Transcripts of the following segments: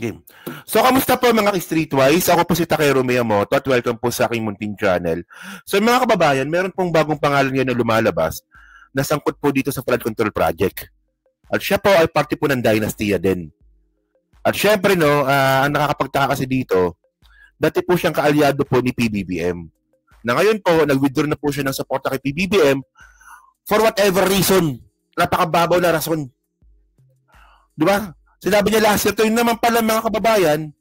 Game. So, kamusta po mga streetwise? Ako po si Takero Miyamoto at welcome po sa aking munting channel. So, mga kababayan, meron pong bagong pangalan ngayon na lumalabas na sangkot po dito sa flood control project. At siya po ay parte po ng Dynastia din. At syempre, no, ang nakakapagtaka kasi dito, dati po siyang kaalyado po ni PBBM. Na ngayon po, nag-withdraw na po siya ng suporta kay PBBM for whatever reason. Napakababaw na rason. Diba? Sinabi niya last year, ito yun naman pala mga kababayan.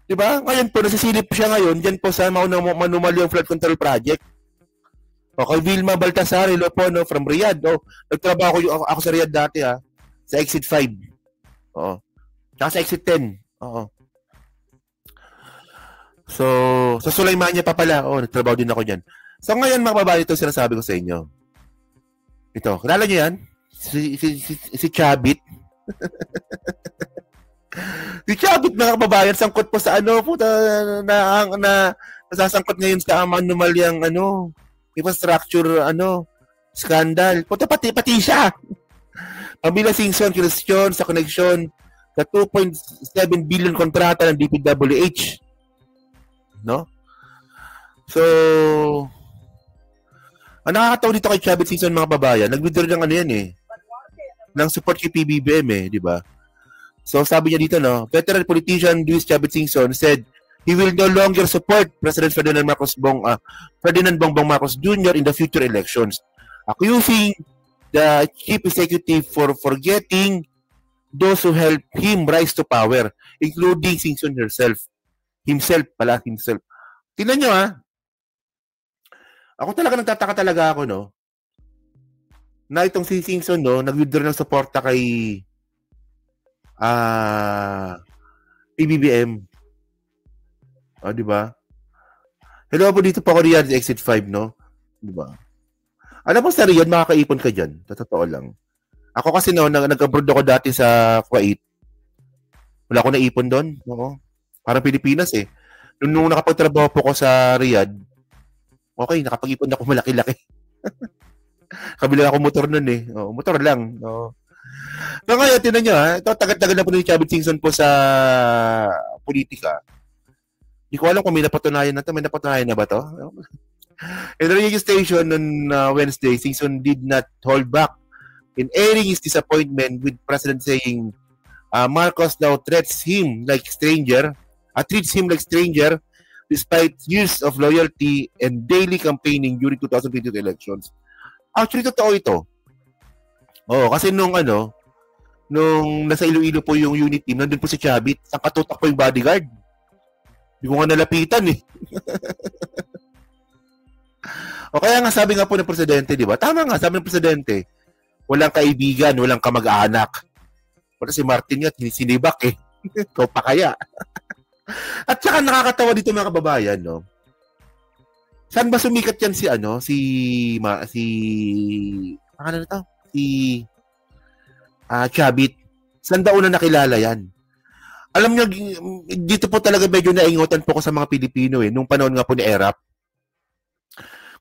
Diba? Ngayon po, nasisilip siya ngayon, dyan po sa Manumalyong Flood Control Project. O, kay Vilma Baltasar, hello po, no, from Riyadh. O, nagtrabaho ako sa Riyadh dati, ha. Sa Exit 5. Oo. Tsaka sa Exit 10. Oo. So, sa Sulaymania pa pala. O, nagtrabaho din ako dyan. So, ngayon, mga kababayan, ito sinasabi ko sa inyo. Ito, kilala niyo yan? Si Chabit. Si Chabit, mga kababayan, sangkot po sa nasasangkot ngayon sa Manumalyang infrastructure scandal. Pati siya. Pamila Singson, question sa koneksyon sa 2.7 billion kontrata ng DPWH. No? So, ang nakakatawa dito kay Chabit Singson, mga kababayan, nag-withdraw ng ng support kay PBBM, di ba? So, sabi niya dito, no, veteran politician Luis Chabit Singson said he will no longer support President Ferdinand Bongbong Marcos Jr. in the future elections, accusing the chief executive for forgetting those who helped him rise to power, including Singson himself. Tingnan nyo, ha? Ako talaga nagtataka talaga ako, no? Na itong si Singson, no, nag-withdraw ng suporta kay PBBM. O, di ba? Hello po dito po ako Riyadh, Exit 5, no? Di ba? Alam mo sa Riyadh, makakaipon ka dyan. Totoo lang. Ako kasi, no, nag-abroad ako dati sa Kuwait. Wala ko naipon doon. No? Parang Pilipinas, eh. Nung nakapagtrabaho po ko sa Riyadh, okay, nakapag-ipon ako malaki-laki. Kabila ako motor nun eh. O, motor lang. O. So ngayon, tinan nyo ha. Ito, tagal-tagal na po ni Chabit Singson po sa politika. Hindi ko alam kung may napatunayan na ito. May napatunayan na ba ito? In the radio station on Wednesday, Singson did not hold back in airing his disappointment with President saying Marcos now treats him like stranger despite years of loyalty and daily campaigning during 2022 elections. Actually, totoo ito. Oo, kasi nung nasa Iloilo po yung unit team, nandun po si Chabit, ang katutak po yung bodyguard. Hindi ko nga nalapitan eh. O kaya nga sabi nga po ng presidente, di ba? Tama nga, sabi ng presidente, walang kaibigan, walang kamag-anak. Wala si Martin nga, sinibak eh. Ikaw pa kaya. At saka nakakatawa dito mga kababayan, no? Saan ba sumikat yan si Chabit? Saan ba una nakilala yan? Alam nyo, dito po talaga medyo naingotan po ko sa mga Pilipino eh, nung panahon nga po ni Erap.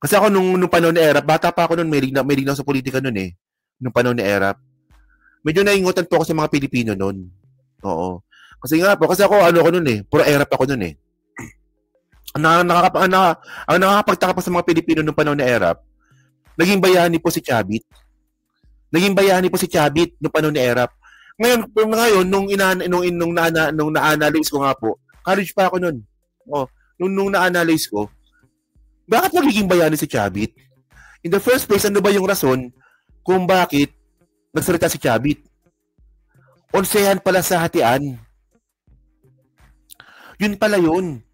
Kasi ako nung panahon ni Erap, bata pa ako noon, may lignaw sa politika noon eh, nung panahon ni Erap. Medyo naingotan po ako sa mga Pilipino noon. Oo. Kasi ako noon eh, puro Erap ako noon eh. Ang nakakapagtaka pa sa mga Pilipino nung panahon ni Erap, naging bayani po si Chabit. Nung panahon ni Erap. Ngayon nung na-analyze ko nga po, college pa ako noon. Oh, nung na-analyze ko, bakit naging bayani si Chabit? In the first place, ano ba yung rason kung bakit nagsalita si Chabit? Onsehan pala sa hatian. Yun pala yun.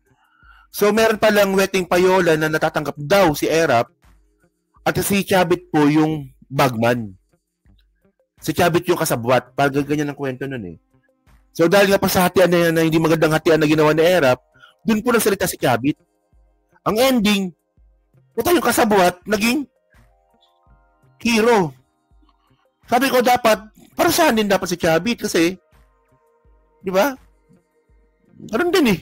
So, meron palang wedding payola na natatanggap daw si Erap at si Chabit po yung bagman. Si Chabit yung kasabwat. Parang ganyan ang kwento nun eh. So, dahil nga pa sa hatian na hindi magandang hatian na ginawa ni Erap, dun po nagsalita si Chabit. Ang ending, ito yung kasabwat, naging hero. Sabi ko dapat, para saan din dapat si Chabit kasi, di ba? Ganun din eh.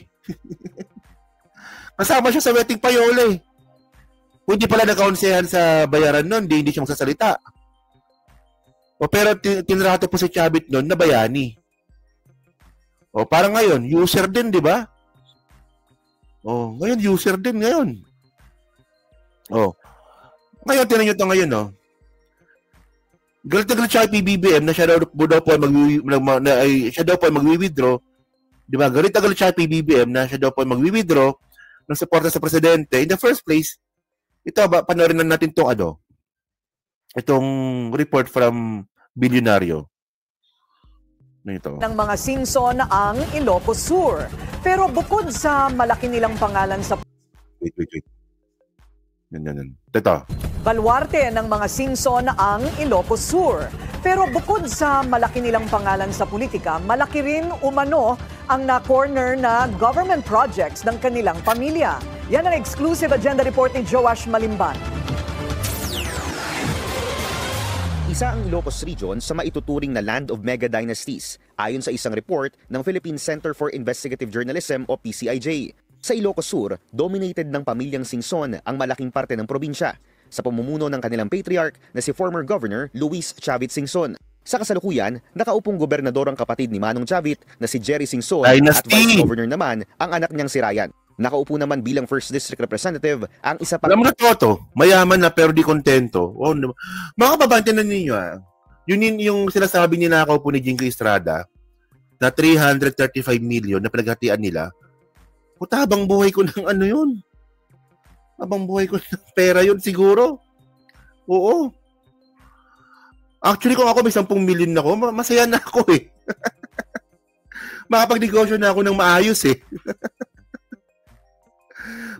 Kasama siya sa wedding payola eh. Kung hindi pala nakaunsehan sa bayaran nun, hindi siya magsasalita. O pero tinrato po si Chabit nun na bayani. O, parang ngayon, user din, di ba? O, ngayon, user din ngayon. O, ngayon, tinan nyo ito ngayon, no? Galit na galit siya kay PBBM na siya daw po magwi-withdraw. Di ba? Galit na galit siya kay PBBM na siya daw po magwi-withdraw ng suporta sa presidente. In the first place, ito, panoorin na natin itong report from Bilyonaryo. Ito. Ng mga Singson ang Ilocos Sur. Pero bukod sa malaki nilang pangalan sa... Wait. Yan. Ito. Baluarte ng mga Singson ang Ilocos Sur. Pero bukod sa malaki nilang pangalan sa politika, malaki rin umano ang na-corner na government projects ng kanilang pamilya. Yan ang exclusive agenda report ni Joash Malimban. Isa ang Ilocos Region sa maituturing na land of mega dynasties, ayon sa isang report ng Philippine Center for Investigative Journalism o PCIJ. Sa Ilocos Sur, dominated ng pamilyang Singson ang malaking parte ng probinsya, sa pamumuno ng kanilang patriarch na si former Governor Luis Chavit Singson. Sa kasalukuyan, nakaupong gobernador ang kapatid ni Manong Chavit na si Jerry Singson at Vice Governor naman ang anak niyang si Ryan. Nakaupo naman bilang First District Representative ang isa pa... Alam mo na Toto, mayaman na pero di kontento. Oh, mga kababayan na ninyo, yun yung sinasabi ni nakaw po ni Jingo Estrada na 335 million na pinaghatian nila. Puta, habang buhay ko ng ano yun? Habang buhay ko ng pera yun siguro. Oo. Actually, kung ako may 10 million na ako, masaya na ako eh. Makapag-negosyo na ako ng maayos eh.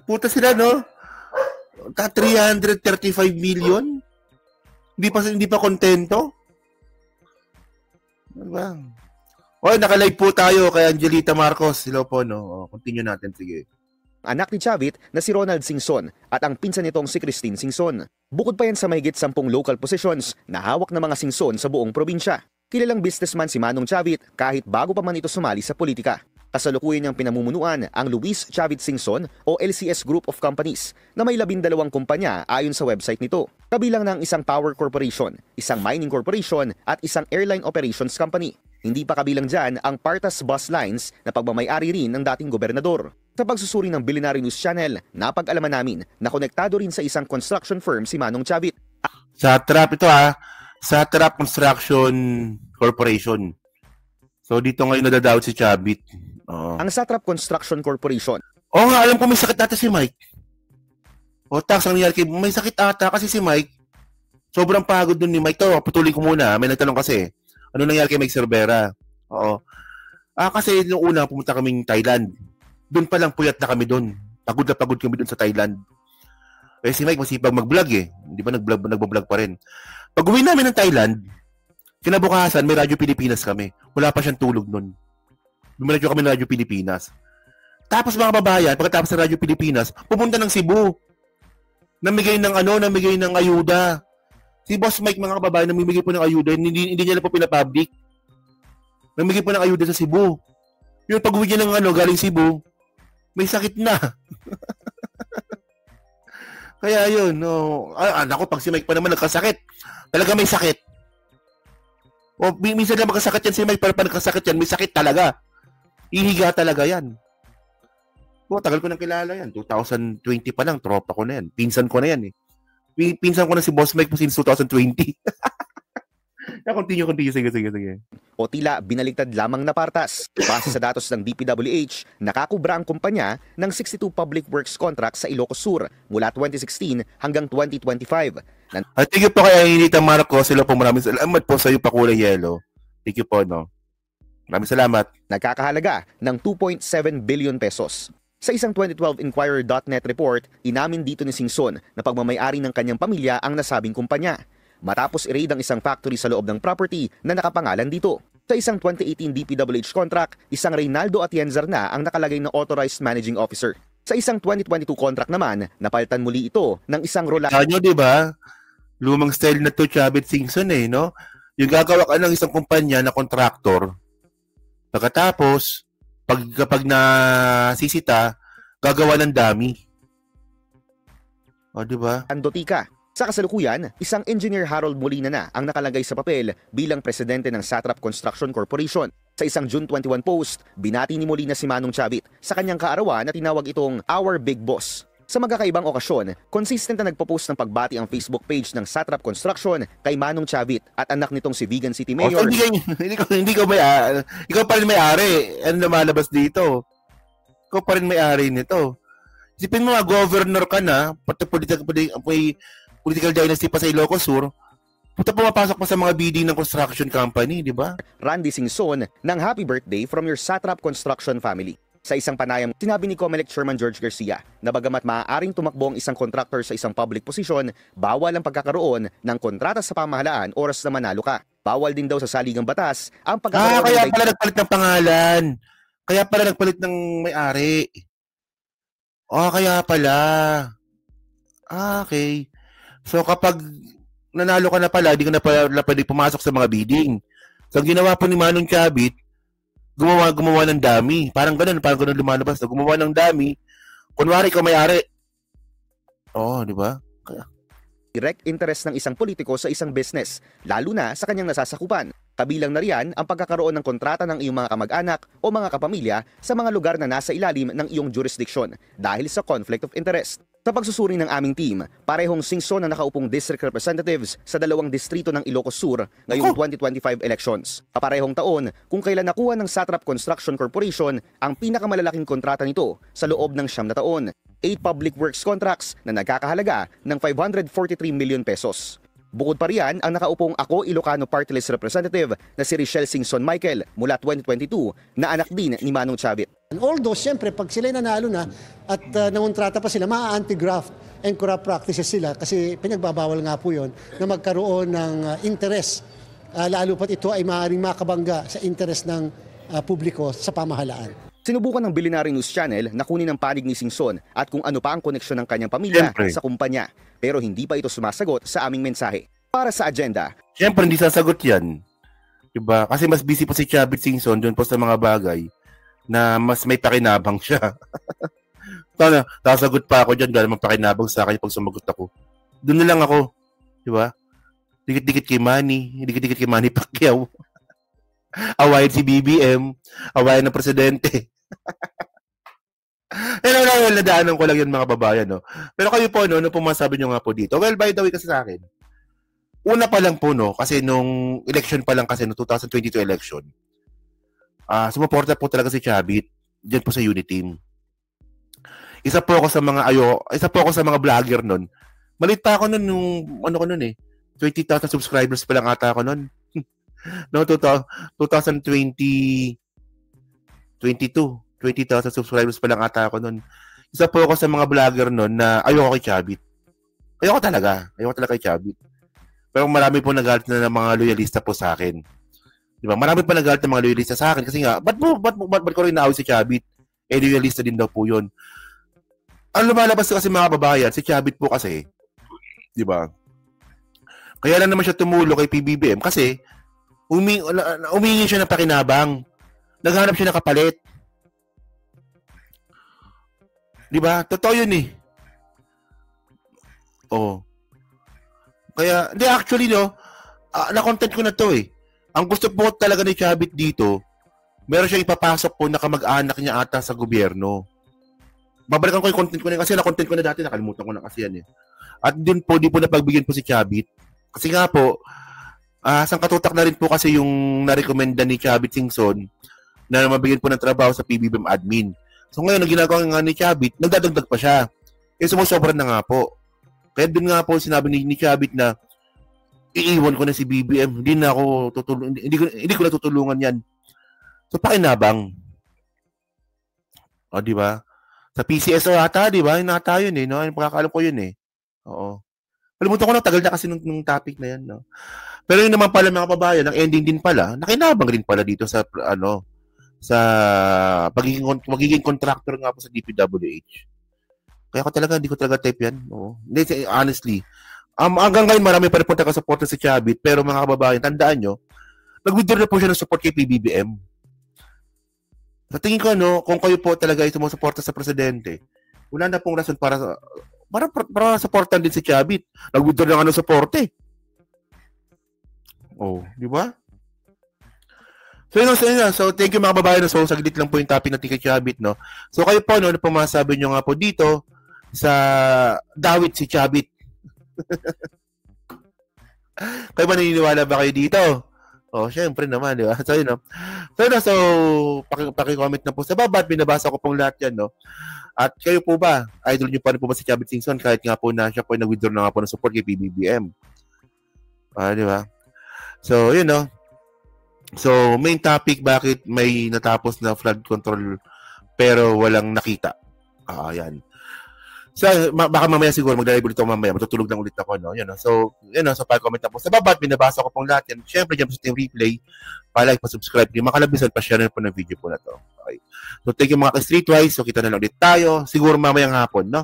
Puta sila, no? 335 million? Hindi pa kontento? Diba? Okay, naka-live po tayo kay Angelita Marcos. Hello po, no? Continue natin, sige. Anak ni Chavit na si Ronald Singson at ang pinsan nitong si Christine Singson. Bukod pa yan sa mahigit 10 local positions na hawak ng mga Singson sa buong probinsya. Kilalang businessman si Manong Chavit kahit bago pa man ito sumali sa politika. Kasalukuyan niyang pinamumunuan ang Luis Chavit Singson o LCS Group of Companies na may 12 kumpanya ayon sa website nito. Kabilang ng isang power corporation, isang mining corporation at isang airline operations company. Hindi pa kabilang dyan ang Partas Bus Lines na pagmamay-ari rin ng dating gobernador. Sa pagsusuri ng Bilyonaryo News Channel, napag-alaman namin na konektado rin sa isang construction firm si Manong Chavit. Satrap Satrap Construction Corporation. So dito ngayon nadadawit si Chavit. Ang Satrap Construction Corporation. Oo nga, alam ko may sakit ata si Mike. O tax, ang nangyari kay may sakit ata kasi si Mike. Sobrang pagod dun ni Mike. To, patuloy ko muna. May nagtanong kasi. Ano nangyari kay Mike Cervera? Oo. Kasi nung una pumunta kaming Thailand. Doon pa lang puyat na kami doon. Pagod na pagod kami doon sa Thailand. Eh si Mike masipag mag-vlog eh. Hindi ba nagbablog pa rin. Pag uwi namin ng Thailand, kinabukasan may Radyo Pilipinas kami. Wala pa siyang tulog noon. Lumiradyo kami ng Radyo Pilipinas. Tapos mga babayan, pagkatapos ng Radyo Pilipinas, pupunta ng Cebu. Namigay ng ayuda. Si Boss Mike, mga kababayan, namimigay po ng ayuda. Hindi niya na po pinapublic. Namigay po ng ayuda sa Cebu. Yung pag-uwi niya ng galing Cebu, may sakit na. Kaya yun, no. Ako, pag si Mike pa naman nagkasakit, talaga may sakit. O minsan lang magkasakit yan si Mike, pero pag nagkasakit yan, may sakit talaga. Ihiga talaga yan. Tagal ko nang kilala yan. 2020 pa lang, tropa ko na yan. Pinsan ko na yan eh. Pinsan ko na si Boss Mike since 2020. Continue. Sige. O tila binaligtad lamang na partas. Base sa datos ng DPWH, nakakubra ang kumpanya ng 62 public works contracts sa Ilocos Sur mula 2016 hanggang 2025. Thank you po kay Angelita Marcos. Hello po, maraming salamat po sa iyo, Pakulay Yelo. Thank you po, no. Maraming salamat. Nagkakahalaga ng 2.7 billion pesos. Sa isang 2012 Inquirer.net report, inamin dito ni Singson na pagmamay-ari ng kanyang pamilya ang nasabing kumpanya. Matapos i-raid ang isang factory sa loob ng property na nakapangalan dito. Sa isang 2018 DPWH contract, isang Reynaldo Atienza na ang nakalagay na Authorized Managing Officer. Sa isang 2022 contract naman, napalitan muli ito ng isang Kanyo, di ba? Lumang style na to, Chavit Singson eh, no? Yung gagawa ka ng isang kumpanya na contractor, pagkatapos, kapag nasisita, gagawa ng dami. O, di ba? Andotika. Sa kasalukuyan, isang engineer Harold Molina na ang nakalagay sa papel bilang presidente ng Satrap Construction Corporation. Sa isang June 21 post, binati ni Molina si Manong Chavit sa kanyang kaarawan na tinawag itong Our Big Boss. Sa magkakaibang okasyon, consistent na nagpo-post ng pagbati ang Facebook page ng Satrap Construction kay Manong Chavit at anak nitong si Vigan City Mayor. Hindi ko ikaw pa rin may-ari. Ano lumalabas dito? Ikaw pa rin may-ari nito. Isipin mo nga, governor ka na, pati political dynasty pa sa Ilocos Sur, puta pumapasok pa sa mga bidding ng construction company, di ba? Randy Singson ng happy birthday from your Satrap Construction family. Sa isang panayam, sinabi ni COMELEC Chairman George Garcia na bagamat maaaring tumakbo ang isang contractor sa isang public position, bawal ang pagkakaroon ng kontrata sa pamahalaan oras na manalo ka. Bawal din daw sa saligang batas ang pagkakaroon kaya pala nagpalit ng pangalan. Kaya pala nagpalit ng may-ari. Kaya pala. Okay. So kapag nanalo ka na pala, di ka na pala pwede pumasok sa mga bidding. So, ang ginawa po ni Manong Chavit, gumawa ng dami. Parang ganun lumalabas. So, gumawa ng dami. Kunwari, ikaw may-ari. Di ba? Direct interest ng isang politiko sa isang business, lalo na sa kanyang nasasakupan. Kabilang na riyan ang pagkakaroon ng kontrata ng iyong mga kamag-anak o mga kapamilya sa mga lugar na nasa ilalim ng iyong jurisdiction dahil sa conflict of interest. Sa pagsusuri ng aming team, parehong Singson na nakaupong district representatives sa 2 distrito ng Ilocos Sur ngayong 2025 elections. Kaparehong taon kung kailan nakuha ng Satrap Construction Corporation ang pinakamalalaking kontrata nito sa loob ng 9 na taon, 8 public works contracts na nagkakahalaga ng 543 million pesos. Bukod pa riyan ang nakaupong Ako Ilocano Party List Representative na si Richelle Singson Michael mula 2022 na anak din ni Manong Chavit. Although, siyempre, pag sila nanalo na at nangontrata pa sila, maa-anti-graft and corrupt practices sila kasi pinagbabawal nga po yun na magkaroon ng interest. Lalo pat ito ay maaaring makabangga sa interest ng publiko sa pamahalaan. Sinubukan ng Billionaire News Channel na kunin ang panig ni Singson at kung ano pa ang koneksyon ng kanyang pamilya sa kumpanya. Pero hindi pa ito sumasagot sa aming mensahe. Para sa agenda. Siyempre, hindi sasagot yan. Diba? Kasi mas busy pa si Chavit Singson doon po sa mga bagay na mas may pakinabang siya. Sasagot pa ako dyan dahil magpakinabang sa akin pag sumagot ako. Doon na lang ako. Diba? Dikit-dikit kay Manny Pacquiao. Awayin si BBM. Awayin ng presidente. Nadaanan ko lang yun mga babayan, no? Pero kayo po, no, pong masabi nyo nga po dito. Well, by the way, kasi sa akin, una pa lang po, no, kasi nung election pa lang kasi, no, 2022 election, sumuporta po talaga si Chavit dyan po sa Uniteam. Isa po ako sa mga vlogger nun. Malit pa ako nun nung, 20,000 subscribers pa lang ata ako nun. No, 2022. 20,000 subscribers pa lang ata ako nun. Isa po ako sa mga vlogger nun na ayoko kay Chavit. Ayoko talaga kay Chavit. Pero marami po nagalit na ng mga loyalista po sa akin. Di ba? Marami pa nagalit ng mga loyalista sa akin kasi nga, ba't ko rin naawit si Chavit? Loyalista din daw po yun. Ang lumalabas kasi mga babayan, si Chavit po kasi, di ba? Kaya lang naman siya tumulo kay PBBM kasi umingi siya ng pakinabang. Naghanap siya ng kapalit. Di ba? Totoo yun eh. Kaya, actually, no, na-content ko na to eh. Ang gusto po talaga ni Chavit dito, meron siyang ipapasok po na kamag-anak niya ata sa gobyerno. Babalikan ko yung content ko na kasi na-content ko na dati, nakalimutan ko na kasi yan eh. At din po, di po napagbigyan po si Chavit. Kasi nga po, sangkatutak na rin po kasi yung narekomenda ni Chavit Singson na mabigyan po ng trabaho sa PBBM admin. So ngayon, ang ginagawa nga ni Chavit, nagdadagdag pa siya. Sumusobra na nga po. Kaya din nga po sinabi ni Chavit na iiwan ko na si BBM. Hindi ko na tutulungan yan. So pakinabang. Di ba? Sa PCSO ata, di ba? Yung ata yun eh. No? Yung pagkakalam ko yun eh. Oo. Kalimutan ko na, tagal na kasi nung topic na yan. No? Pero yun naman pala mga kababayan, ang ending din pala, nakinabang rin pala dito sa sa magiging contractor nga po sa DPWH. Kaya hindi ko talaga type yan. Oo. Hindi, honestly. Hanggang ngayon, marami pa rin po taga-support si Chavit, pero mga kababayan, tandaan nyo, nag-withdraw na po siya ng support kay PBBM. Sa tingin ko, kung kayo po talaga ay sumusuporta sa presidente, wala na pong rason para supportan din si Chavit. Nag-withdraw na nga ng support eh. Di ba? So, thank you mga babae. No? So, saglit lang po yung topic natin kay Chabit, no? So, kayo po, no, ano po masasabi nyo nga po dito sa dawit si Chabit? Kayo ba naniniwala ba kayo dito? Oh, syempre naman, di ba? So, yun, no? So, paki-comment na po sa baba at binabasa ko pong lahat yan, no? At kayo po ba? Idol nyo pa rin po ba si Chabit Singson kahit nga po na siya po nag-withdraw na nga po ng support kay PBBM? Di ba? So, yun, no? So, main topic, bakit may natapos na flood control pero walang nakita? Yan. So, baka mamaya siguro magdalive ulit ako mamaya. Matutulog lang ulit ako, no? Yun, no? So, yun, no? So, pag-comment na po sa baba at binabasa ko pong lahat yan. Siyempre, dyan po sa team replay. Pa-like, pa-subscribe. Yung makalabisan, pa-share na po ng video po na to. Okay. So, thank you mga ka-streetwise. So, kita na lang ulit tayo. Siguro mamayang hapon, no?